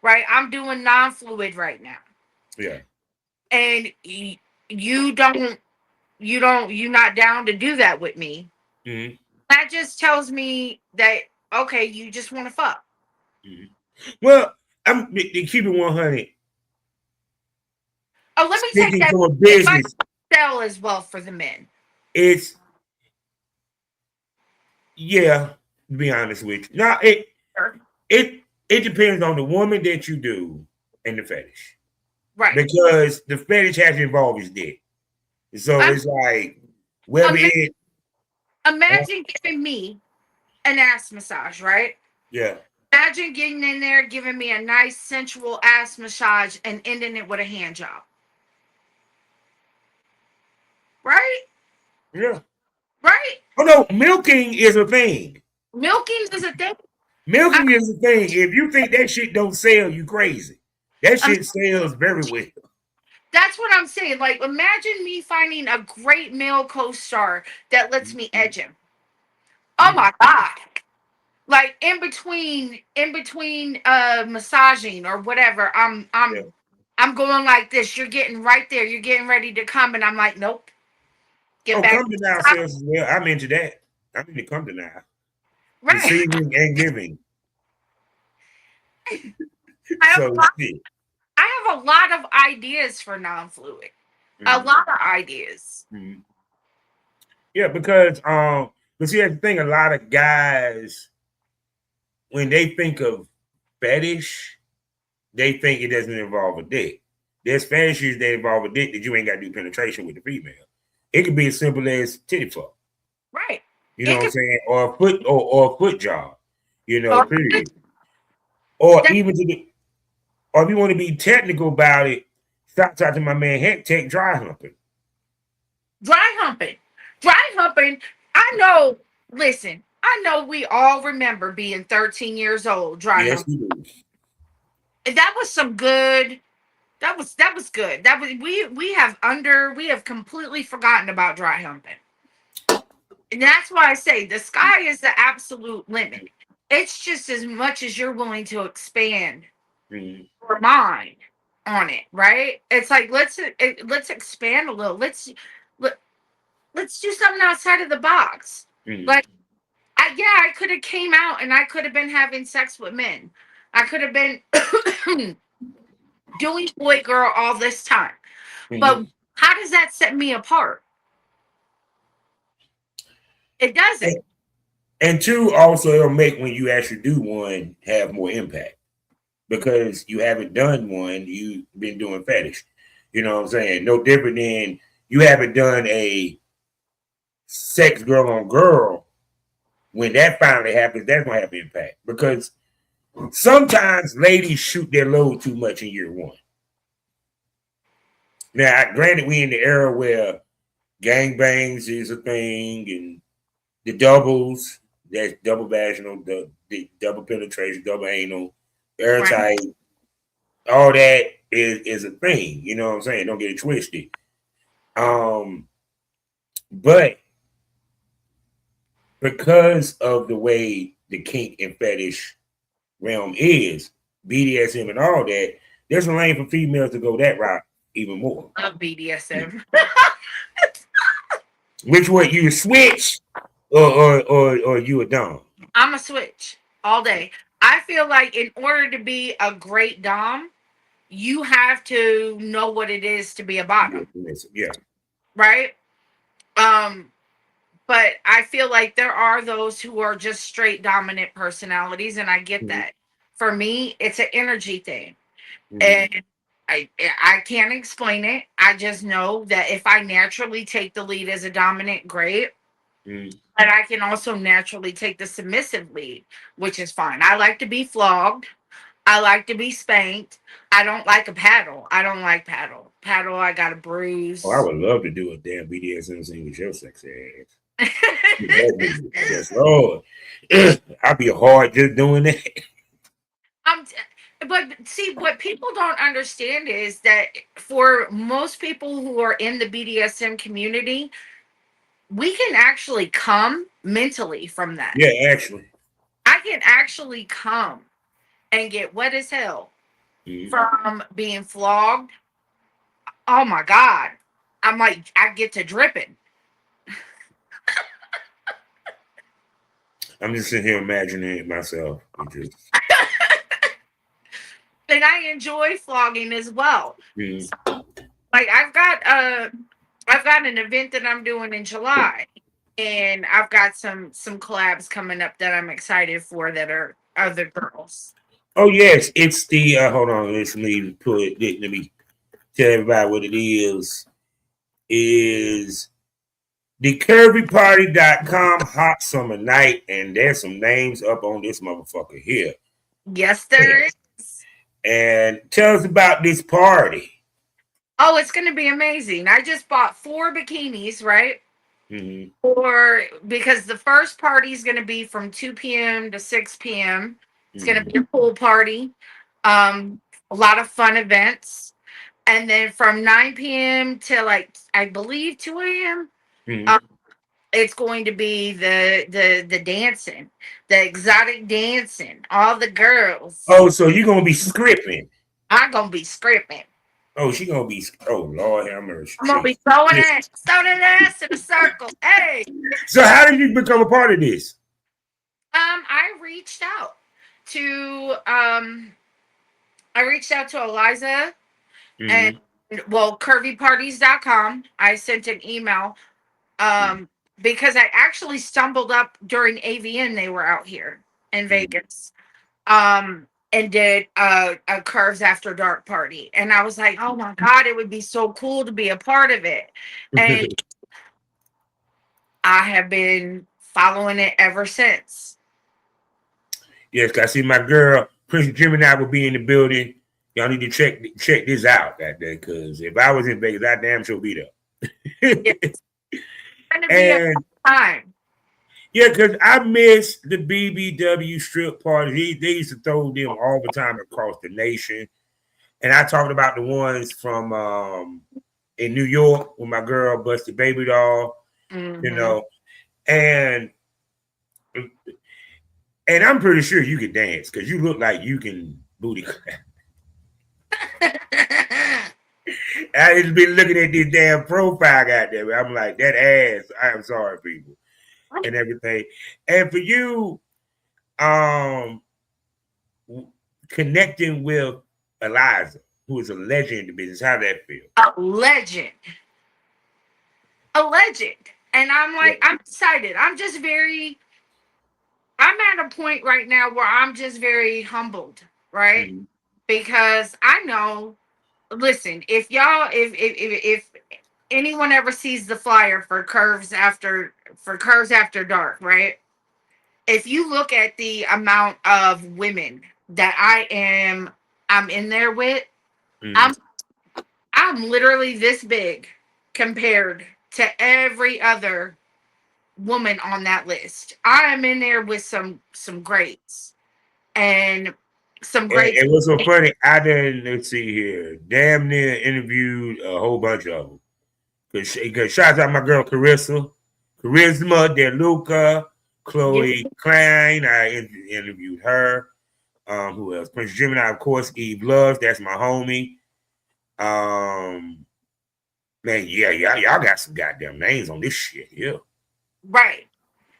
right, I'm doing non-fluid right now. Yeah. And you don't you're not down to do that with me. Mm-hmm. That just tells me that okay, you just want to fuck. Mm-hmm. Well, I'm to keep it 100. Oh, let me take Speaking that. from a It might business, sell as well for the men. it's yeah. To be honest with you, now it depends on the woman that you do and the fetish, Right. because the fetish has to involve his dick. So I'm, it's like whether ima- it, imagine giving me an ass massage, right? yeah. Imagine getting in there, giving me a nice sensual ass massage, and ending it with a hand job. Right? Yeah. Right? Oh no, milking is a thing. Milking is a thing. I, Milking is a thing. If you think that shit don't sell, you crazy. That I'm shit sells very well. That's what I'm saying. Like, imagine me finding a great male co-star that lets me edge him. Oh Mm. my god! Like in between, massaging or whatever, Yeah. I'm going like this. You're getting right there. You're getting ready to come, and I'm like, nope. Get Oh, back. come to now sales as well. I'm into that. I'm into come to now. Right. Receiving and giving. I have a So lot. shit. I have a lot of ideas for non-fluid. A Mhm. lot of ideas. Mhm. Yeah, because but see that's the thing, a lot of guys when they think of fetish, they think it doesn't involve a dick. There's fetishes that involve a dick that you ain't got to do penetration with the female. It could be as simple as titty fuck. Right. You know It what I'm could. saying? Or a foot job. You know, Or period. Or that even to the or if you want to be technical about it, stop out to my man Heck Tech dry humping. dry humping. Dry humping. I know. Listen, I know we all remember being 13 years old. Dry Yes, humping. we do. And that was some good. That was good. That was we have completely forgotten about dry humping. And that's why I say the sky is the absolute limit. It's just as much as you're willing to expand Mhm. your mind on it, right? It's like let's expand a little. Let, let's do something outside of the box. Mhm. Like I could have came out and I could have been having sex with men. I could have been doing boy girl all this time. But Mhm. how does that set me apart? It doesn't. And two, also it'll make when you actually do one have more impact because you haven't done one, you've been doing fetish. You know what I'm saying? No different than you haven't done a sex girl on girl. When that finally happens, that's gonna have impact because sometimes ladies shoot their load too much in year one. Now, granted, we in the era where gangbangs is a thing and the doubles, that's double vaginal, the double penetration, double anal, Right. airtight, all that is a thing. You know what I'm saying? Don't get it twisted. Um, but because of the way the kink and fetish realm is, BDSM and all that, there's a lane for females to go that route even more. Love BDSM. Which way you switch or you a dom? I'm a switch all day. I feel like in order to be a great dom, you have to know what it is to be a bottom, Yeah. right? Um, but I feel like there are those who are just straight dominant personalities, and I get Mhm. that. For me, it's an energy thing, Mhm. and I can't explain it. I just know that if I naturally take the lead as a dominant, great. Mhm. But I can also naturally take the submissive lead, which is fine. I like to be flogged. I like to be spanked. I don't like a paddle. I don't like paddle. Paddle, I got a Oh, I bruise. would love to do a damn BDSM scene with your sexy ass. Yes, Lord. I'd be hard just doing that. Um, but see, what people don't understand is that for most people who are in the BDSM community, we can actually come mentally from that. Yeah, actually. I can actually come and get wet as hell Mhm. from being flogged. Oh my God. I'm like, I get to dripping. I'm just sitting here imagining it myself. It just, And I enjoy flogging as well. mhm. Like I've got an event that I'm doing in July, and I've got some collabs coming up that I'm excited for that are other girls. Oh yes, it's the hold on, let me tell everybody what it is the curvyparty.com hot summer night, and there's some names up on this motherfucker here. Yes, there is. And tell us about this party. Oh, it's gonna be amazing. I just bought 4 bikinis, right? Mm-hmm. Or because the first party is gonna be from 2 p.m. to 6 p.m. It's gonna Mm-hmm. be a pool party. A lot of fun events. And then from 9 p.m. to like I believe 2 a.m. Mm-hmm. It's going to be the dancing, the exotic dancing, all the girls. Oh, so you're gonna be scripting. I'm gonna be scripting. Oh, she gonna be. Oh Lord, have mercy. I'm gonna be throwing that ass in a circle. Hey, So, how did you become a part of this? I reached out to Eliza and Mm-hmm. well, curvyparties.com. I sent an email because I actually stumbled up during AVN. They were out here in Vegas. And did a Curves After Dark party. And I was like, oh my God, it would be so cool to be a part of it. And I have been following it ever since. Yes, I see my girl Prince Gemini will be in the building. Y'all need to check this out that day, because if I was in Vegas, I damn sure be there. It's going to be a And time. yeah, because I miss the BBW strip parties. They used to throw them all the time across the nation. And I talked about the ones from in New York with my girl Busted Baby Doll, you Mm-hmm. know, and I'm pretty sure you can dance because you look like you can booty clap. I just been looking at this damn profile out there. I'm like, that ass. I'm sorry, people, and everything. And for you, um, connecting with Eliza, who is a legend in the business, how that feel? A legend. A legend. And I'm Yeah. like, I'm excited. I'm at a point right now where I'm just very humbled, right? Mhm. Because I know, listen, if anyone ever sees the flyer for Curves After Dark, right? If you look at the amount of women that I'm in there with, Mhm. I'm I'm literally this big compared to every other woman on that list. I am in there with some greats and some greats. And what's so funny, I didn't, let's see here, damn near interviewed a whole bunch of them. Because shout out my girl Charisma, DeLuca, Yeah, Chloe Klein. I interviewed her. Who else? Prince Gemini, of course. Eve Loves, that's my homie. Um, man, yeah, y'all got some goddamn names on this shit. Yeah. right.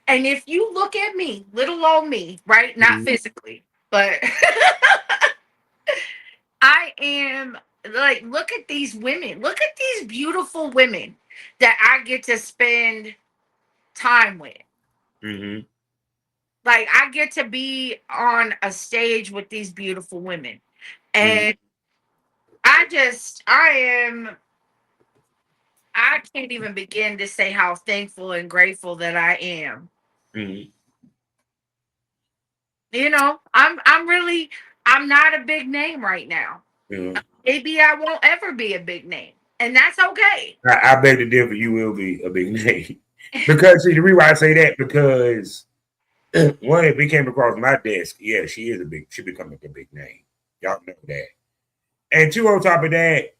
And if you look at me, little old me, right? Not Mhm. physically, but I am like, look at these women. Look at these beautiful women that I get to spend time with. Mm-hmm. Like, I get to be on a stage with these beautiful women. Mm-hmm. And I can't even begin to say how thankful and grateful that I am. Mm-hmm. You know, I'm not a big name right now. Yeah. Maybe I won't ever be a big name. And that's okay. I beg to differ. You will be a big name because see the reason why I say that because one, if it came across my desk, yeah, she is a big. She becoming a big name. Y'all know that. And two, on top of that,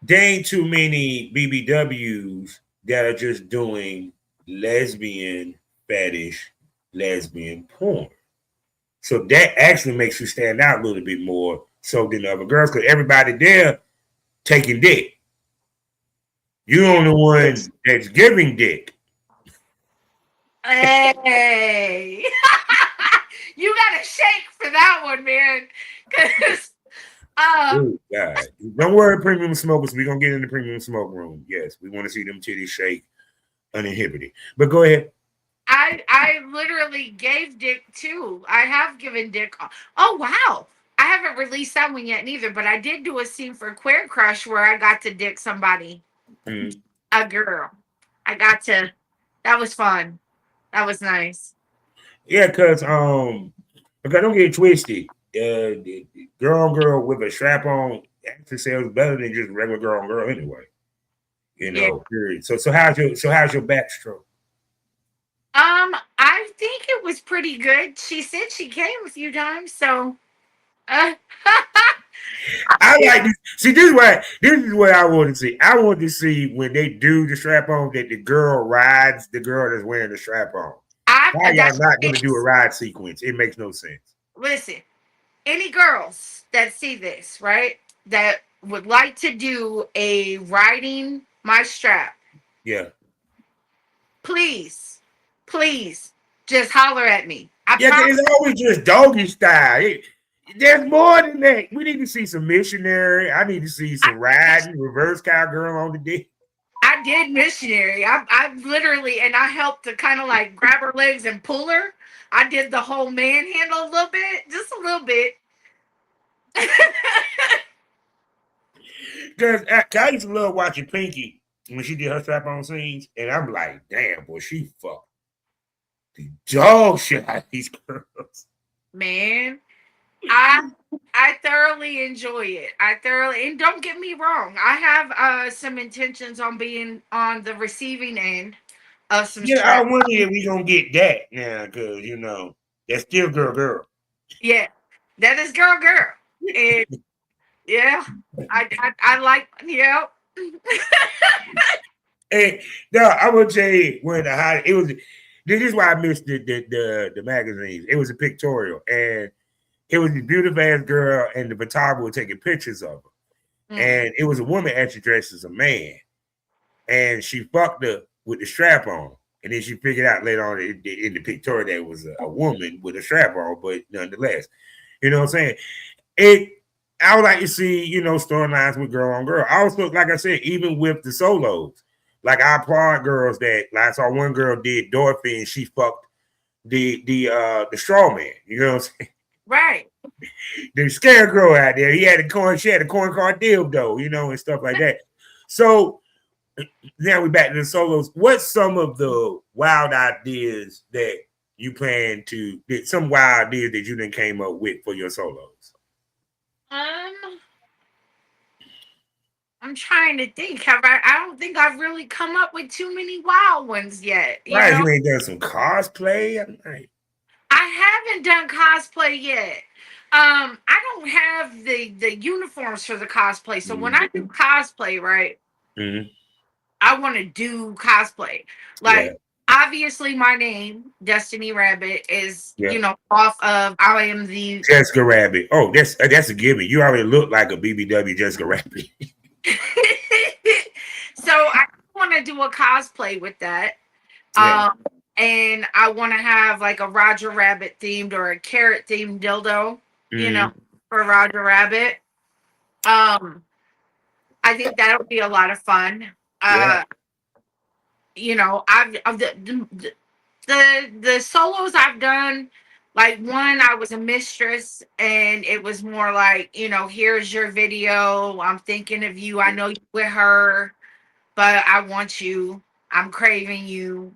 there ain't too many BBWs that are just doing lesbian fetish, lesbian porn. So that actually makes you stand out a little bit more so than the other girls because everybody there taking dick. You're the Yeah. only one that's giving dick. Hey. You gotta shake for that one, man. Cause Oh God! Don't worry, premium smokers. We're gonna get in the premium smoke room. Yes, we want to see them titties shake uninhibited. But go ahead. I literally gave dick too. I have given dick. Oh wow. I haven't released that one yet neither, but I did do a scene for Queer Crush where I got to dick somebody, Mm. a girl. I got to. That was fun. That was nice. Yeah, because don't get it twisted. The girl on girl with a strap on actually sells better than just regular girl on girl anyway. You Yeah. know, period. So how's your backstroke? I think it was pretty good. She said she came a few times, so uh, I like this. See, this is what I want to see. I want to see when they do the strap on that the girl rides the girl that's wearing the strap on. Why y'all that's not going to do a ride sequence? It makes no sense. listen. Any girls that see this, right? That would like to do a riding my strap, Yeah. please, please, just holler at me. I Yeah, 'cause promise. it's always just doggy style. There's more than that. We need to see some missionary. I need to see I, some riding, reverse cowgirl on the dick. I did missionary. I literally, and I helped to kind of like grab her legs and pull her. I did the whole manhandle a little bit, just a little bit. Because I used to love watching Pinky when she did her strap on scenes, and I'm like, damn, boy, she fucked the dog shit out of these girls. Man, I I thoroughly enjoy it. I thoroughly, and don't get me wrong, I have some intentions on being on the receiving end of some Yeah, I strap. wonder if we gonna get that now, because that's still girl. Yeah, that is girl, and yeah, I like And no, I would tell you when the hot it was. This is why I missed the magazines. It was a pictorial, and it was a beautiful ass girl, and the photographer was taking pictures of her. Mm, And it was a woman actually dressed as a man, and she fucked her with the strap on. And then she figured out later on in the pictorial that it was a woman with a strap on, but nonetheless, you know what I'm saying? It I would like to see, storylines with girl on girl. I also, like I said, even with the solos, like I applaud girls that like I saw one girl did Dorothy and she fucked the straw man. You know what I'm saying? right. The scarecrow out there. She had a corn car dildo, and stuff like that. So now we back to the solos. What's some of the wild ideas that you plan to some wild ideas that you then came up with for your solos? Um, I'm trying to think. I don't think I've really come up with too many wild ones yet. You Right, know, you ain't done some cosplay. I'm like, I haven't done cosplay yet. I don't have the uniforms for the cosplay. So when I do cosplay, right, mm-hmm. I want to do cosplay. Yeah, Like, obviously my name, Destiny Rabbit, is, yeah. off of I am the Jessica Rabbit. Oh, that's a given. You already look like a BBW Jessica Rabbit. So I want to do a cosplay with that. Yeah. Um and I want to have like a Roger Rabbit themed or a carrot themed dildo, you know, for Roger Rabbit. I think that'll be a lot of fun. Yeah. You know, I've the solos I've done, like one I was a mistress and it was more like, you know, here's your video. I'm thinking of you. I know you with her, but I want you. I'm craving you.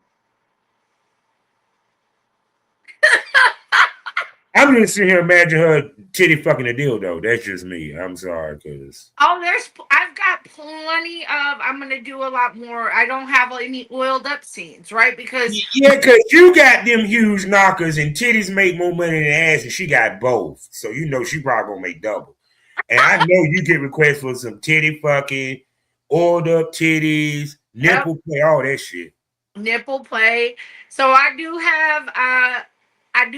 I'm just sitting here imagine her titty fucking a dildo. That's just me. I'm sorry, cause Oh, I've got plenty of, I'm gonna do a lot more. I don't have any oiled up scenes, right? Because yeah, cause you got them huge knockers and titties make more money than ass, and she got both. So you know she probably gonna make double. And I know you get requests for some titty fucking, oiled up titties, yep, nipple play, all that shit. nipple play. So I do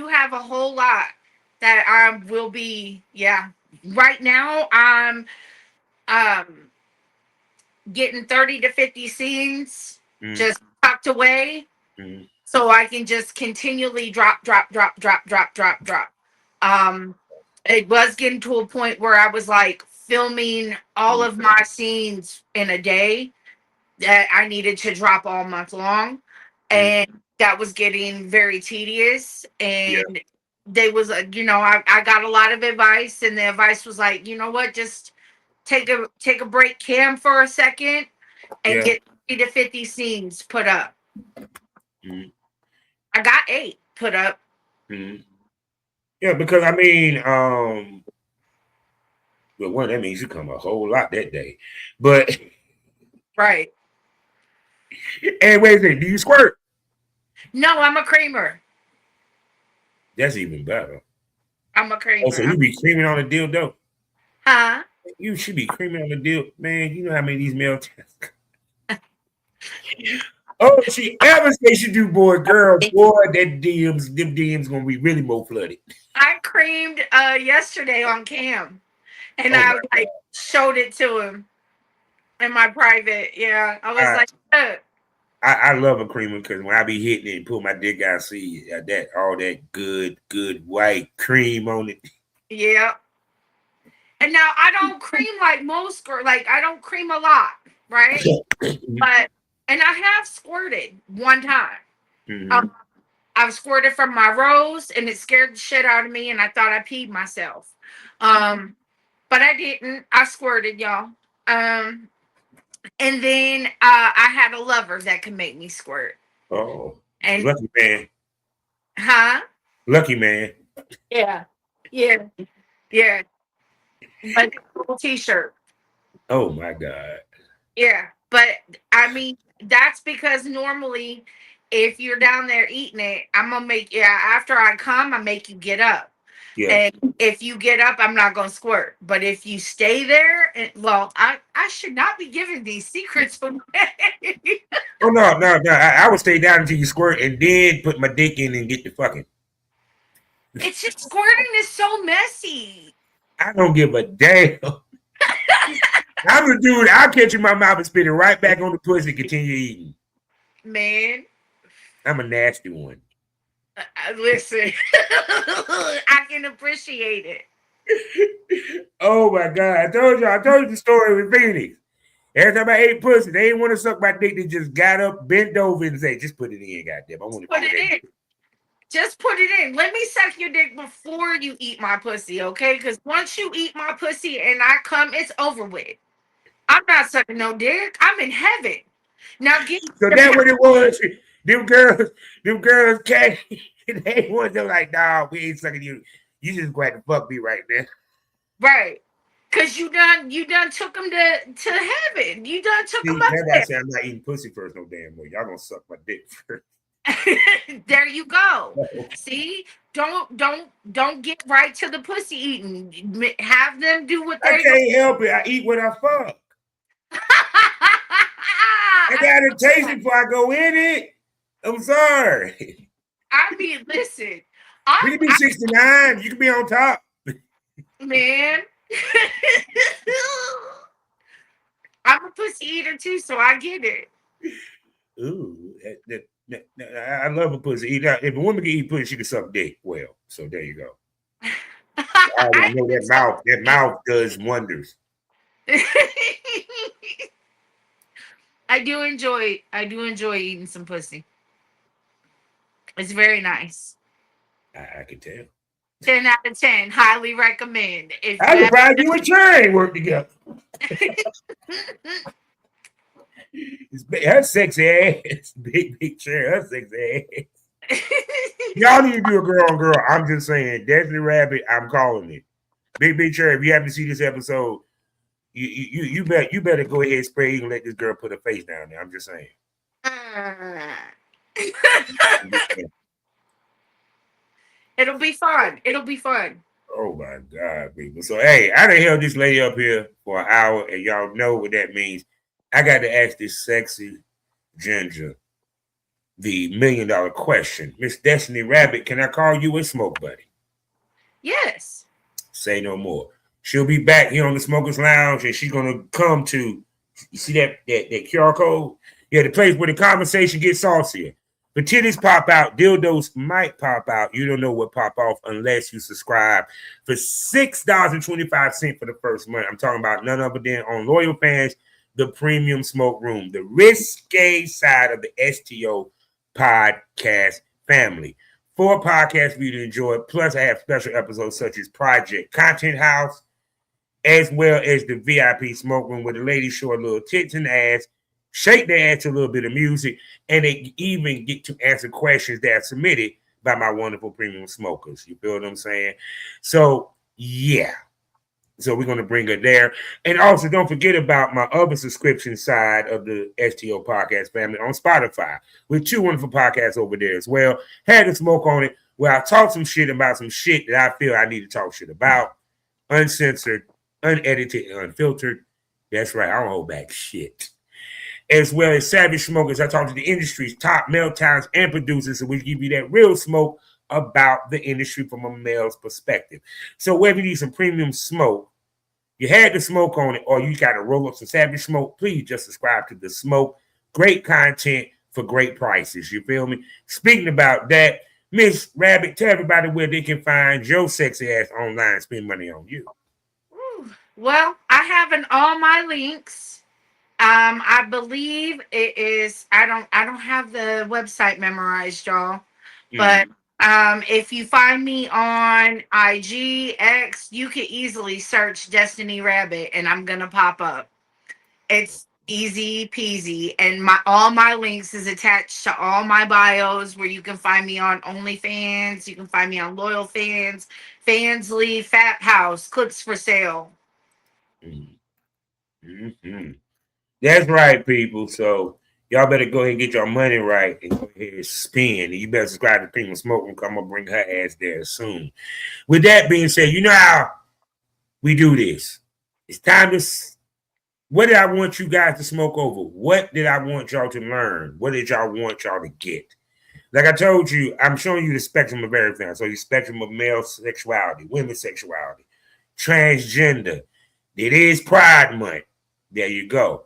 have a whole lot that I will be, yeah. Right now I'm um getting 30 to 50 scenes Mm, just tucked away mm, so I can just continually drop, drop, drop, drop, drop, drop, drop. Um, it was getting to a point where I was like filming all mm, of my scenes in a day that I needed to drop all month long. mm. And that was getting very tedious. Yeah, And they was, you know, I got a lot of advice, and the advice was like, you know what, just take a break cam for a second and yeah. get 30 to 50 scenes put up. Mm, I got 8 put up. mm. Yeah, because I mean, well, one that means you come a whole lot that day. But Right. hey, wait a second, do you squirt? No, I'm a creamer. That's even better. I'm a Oh, creamer. so you be creaming on the dildo? Huh? You should be creaming on the dildo, man. You know how many of these male oh, she ever say she do boy, girl, boy, that them DMs gonna be really more flooded. I creamed yesterday on cam, and Oh my I like showed it to him in my private. Yeah, I was god. like, "Look." I love a creamer because when I be hitting it and pull my dick out, see that all that good white cream on it. Yeah. And now I don't cream like most girls. Like I don't cream a lot, right? But and I have squirted one time. Mm-hmm. I've squirted from my rose, and it scared the shit out of me, and I thought I peed myself. But I didn't. I squirted, y'all. Um, and then I had a lover that could make me squirt. Oh, And lucky man, huh? lucky man. Yeah, yeah, yeah. Like a little t-shirt. Oh my god. Yeah, but I mean that's because normally, if you're down there eating it, I'm gonna make, yeah. After I come, I make you get up. Yeah. And if you get up, I'm not gonna squirt. But if you stay there, and well, I should not be giving these secrets for Oh no. I would stay down until you squirt and then put my dick in and get the fucking. It's just squirting is so messy. I don't give a damn. I'm gonna do it. I'll catch you in my mouth and spit it right back on the pussy and continue eating. Man, I'm a nasty one. listen, I can appreciate it. Oh my god! I told you the story with Phoenix. Every time I ate pussy, they didn't want to suck my dick. They just got up, bent over, and said, "Just put it in, goddamn. I want to Put feel it that." in. Just put it in. Let me suck your dick before you eat my pussy, okay? Because once you eat my pussy and I come, it's over with. I'm not sucking no dick. I'm in heaven. Now get So that what it was. Them girls came. They was they were like, "Nah, we ain't sucking you. You just going to fuck me right now." right. Cause you done took them to heaven. You done took them See, up that's why I there. say I'm not eating pussy first no damn way. Y'all gonna suck my dick first. There you go. See, don't get right to the pussy eating. Have them do what I they. can't help it. I eat what I fuck. I gotta taste it before I go in it. I'm sorry. I mean, listen, We can be 69. You can be on top. man. I'm a pussy eater too, so I get it. Ooh, I love a pussy. If a woman can eat pussy, she can suck dick well. So there you go. I already I know that mouth. That mouth does wonders. I do enjoy eating some pussy. It's very nice. I can tell. 10 out of 10. Highly recommend. If you I'm have surprised you and Cherry work together. Her sexy ass, big Cherry, her sexy ass. Y'all need to do a girl on girl. I'm just saying, Destiny Rabbit. I'm calling it. Big Cherry. If you haven't seen this episode, you better go ahead and spray and let this girl put her face down there. I'm just saying. It'll be fun. It'll be fun. Oh my God, people. So hey, I done held this lady up here for an hour, and y'all know what that means. I got to ask this sexy ginger the $1 million question. Miss Destiny Rabbit, can I call you a smoke buddy? Yes. Say no more. She'll be back here on the Smokers Lounge, and she's gonna come to, you see that QR code? Yeah, the place where the conversation gets saucier. The titties pop out, dildos might pop out. You don't know what pop off unless you subscribe for $6.25 for the first month. I'm talking about none other than on Loyal Fans, the Premium Smoke Room, the risque side of the STO podcast family. 4 podcasts for you to enjoy. Plus, I have special episodes such as Project Content House, as well as the VIP Smoke Room, where the ladies show a little tits and ass, shake their ass to a little bit of music, and they even get to answer questions that are submitted by my wonderful premium smokers. You feel what I'm saying? So, yeah. So we're going to bring her there. And also, don't forget about my other subscription side of the STO podcast family on Spotify, with 2 wonderful podcasts over there as well. Had to smoke on it, where I talk some shit about some shit that I feel I need to talk shit about. Uncensored, unedited, and unfiltered. That's right. I don't hold back shit. As well as Savage Smokers, I talk to the industry's top male talents and producers, so we give you that real smoke about the industry from a male's perspective. So whether you need some premium smoke, you had the smoke on it, or you got to roll up some Savage Smoke, please just subscribe to the smoke. Great content for great prices. You feel me? Speaking about that, Miss Rabbit, tell everybody where they can find your sexy ass online and spend money on you. Well, I have in all my links. I believe it is. I don't have the website memorized, y'all. But if you find me on IG X, you can easily search Destiny Rabbit, and I'm gonna pop up. It's easy peasy, and all my links is attached to all my bios, where you can find me on OnlyFans, you can find me on Loyal Fans, Fansly, Fat House, Clips for Sale. Mm-hmm. That's right, people. So y'all better go ahead and get your money right and go ahead and spend. And you better subscribe to Premium Smoke and come and bring her ass there soon. With that being said, you know how we do this. It's time to. What did I want you guys to smoke over? What did I want y'all to learn? What did y'all want y'all to get? Like I told you, I'm showing you the spectrum of everything. So the spectrum of male sexuality, women's sexuality, transgender. It is Pride Month. There you go.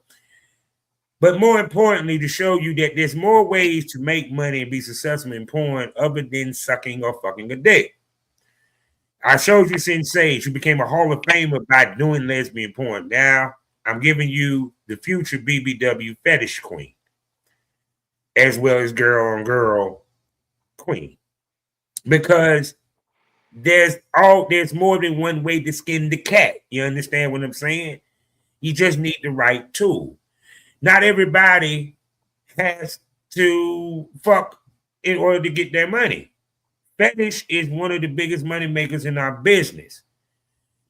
But more importantly, to show you that there's more ways to make money and be successful in porn other than sucking or fucking a dick. I showed you Sensei. You became a Hall of Famer by doing lesbian porn. Now I'm giving you the future BBW Fetish queen, as well as girl on girl queen, because there's more than one way to skin the cat. You understand what I'm saying? You just need the right tool. Not everybody has to fuck in order to get their money. Fetish is one of the biggest money makers in our business.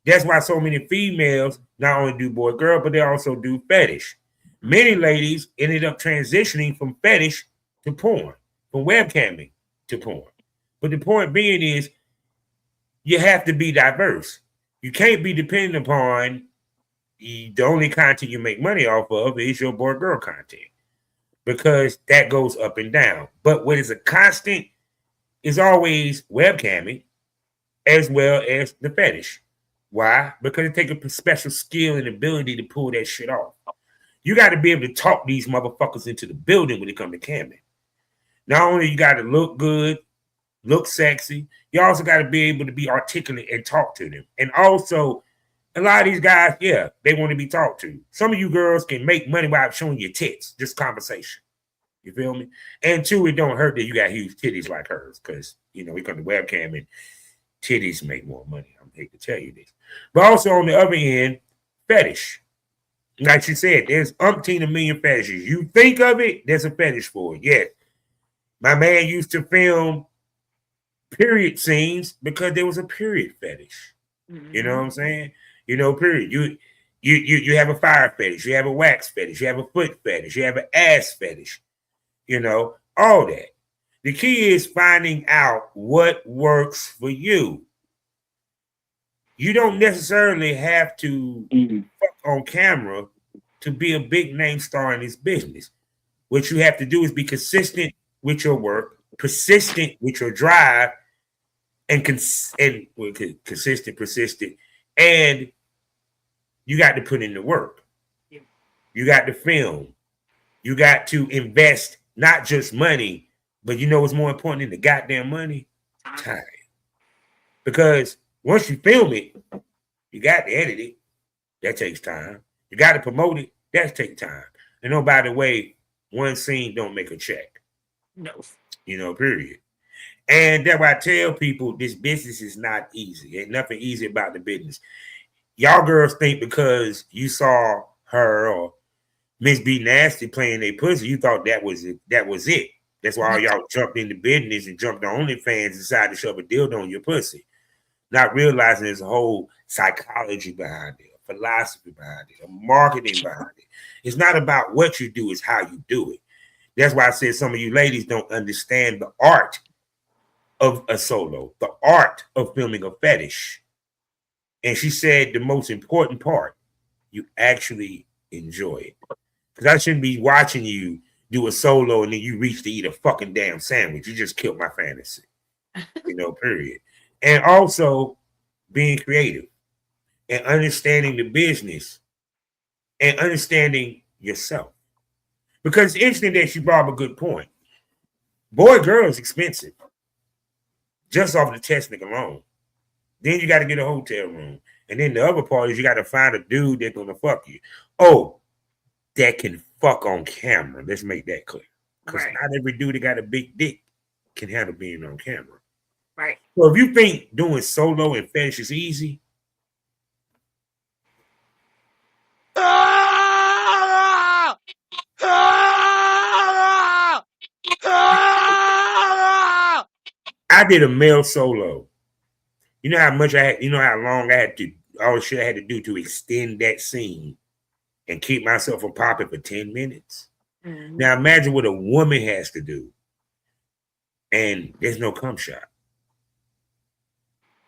That's why so many females not only do boy girl, but they also do fetish. Many ladies ended up transitioning from fetish to porn, from webcamming to porn. But the point being is, you have to be diverse. You can't be dependent upon the only content you make money off of is your boy girl content, because that goes up and down. But what is a constant is always webcamming as well as the fetish. Why? Because it takes a special skill and ability to pull that shit off. You got to be able to talk these motherfuckers into the building when it comes to camming. Not only you got to look good, look sexy, you also got to be able to be articulate and talk to them. And also, a lot of these guys, yeah, they want to be talked to. Some of you girls can make money without showing your tits, just conversation. You feel me? And two, it don't hurt that you got huge titties like hers, because we come to webcam and titties make more money. I hate to tell you this. But also on the other end, fetish. Like she said, there's umpteen a million fetishes. You think of it, there's a fetish for it. Yes. My man used to film period scenes because there was a period fetish. Mhm. You know what I'm saying? Period. You have a fire fetish, you have a wax fetish, you have a foot fetish, you have an ass fetish, all that. The key is finding out what works for you. You don't necessarily have to fuck on camera to be a big name star in this business. What you have to do is be consistent with your work, persistent with your drive, and consistent, persistent, and you got to put in the work. Yeah. You got to film. You got to invest not just money, but you know what's more important than the goddamn money? Time. Because once you film it, you got to edit it. That takes time. You got to promote it. That takes time. And oh, by the way, one scene don't make a check. No. Period. And that's why I tell people this business is not easy. Ain't nothing easy about the business. Y'all girls think because you saw her or Miss B Nasty playing a pussy, you thought that was it. That's why all y'all jumped into business and jumped on OnlyFans and decided to shove a dildo on your pussy. Not realizing there's a whole psychology behind it, a philosophy behind it, a marketing behind it. It's not about what you do, it's how you do it. That's why I said some of you ladies don't understand the art of a solo, the art of filming a fetish. And she said the most important part, you actually enjoy it. Because I shouldn't be watching you do a solo and then you reach to eat a fucking damn sandwich. You just killed my fantasy. Period. And also being creative and understanding the business and understanding yourself. Because it's interesting that she brought up a good point. Boy, girl is expensive. Just off the testing alone. Then you got to get a hotel room. And then the other part is you got to find a dude that's going to fuck you. Oh, that can fuck on camera. Let's make that clear. Because not every dude that got a big dick can handle being on camera. Right. So if you think doing solo and fetish is easy, I did a male solo. You know how much I had, how long I had to, all the shit I had to do to extend that scene and keep myself from popping for 10 minutes. Mm-hmm. Now imagine what a woman has to do. And there's no cum shot.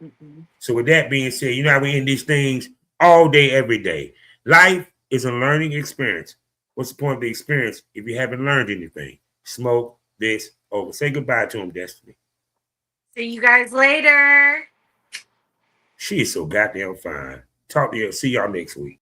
Mm-hmm. So with that being said, how we end these things all day, every day. Life is a learning experience. What's the point of the experience if you haven't learned anything? Smoke this over. Say goodbye to him, Destiny. See you guys later. She is so goddamn fine. Talk to you. See y'all next week.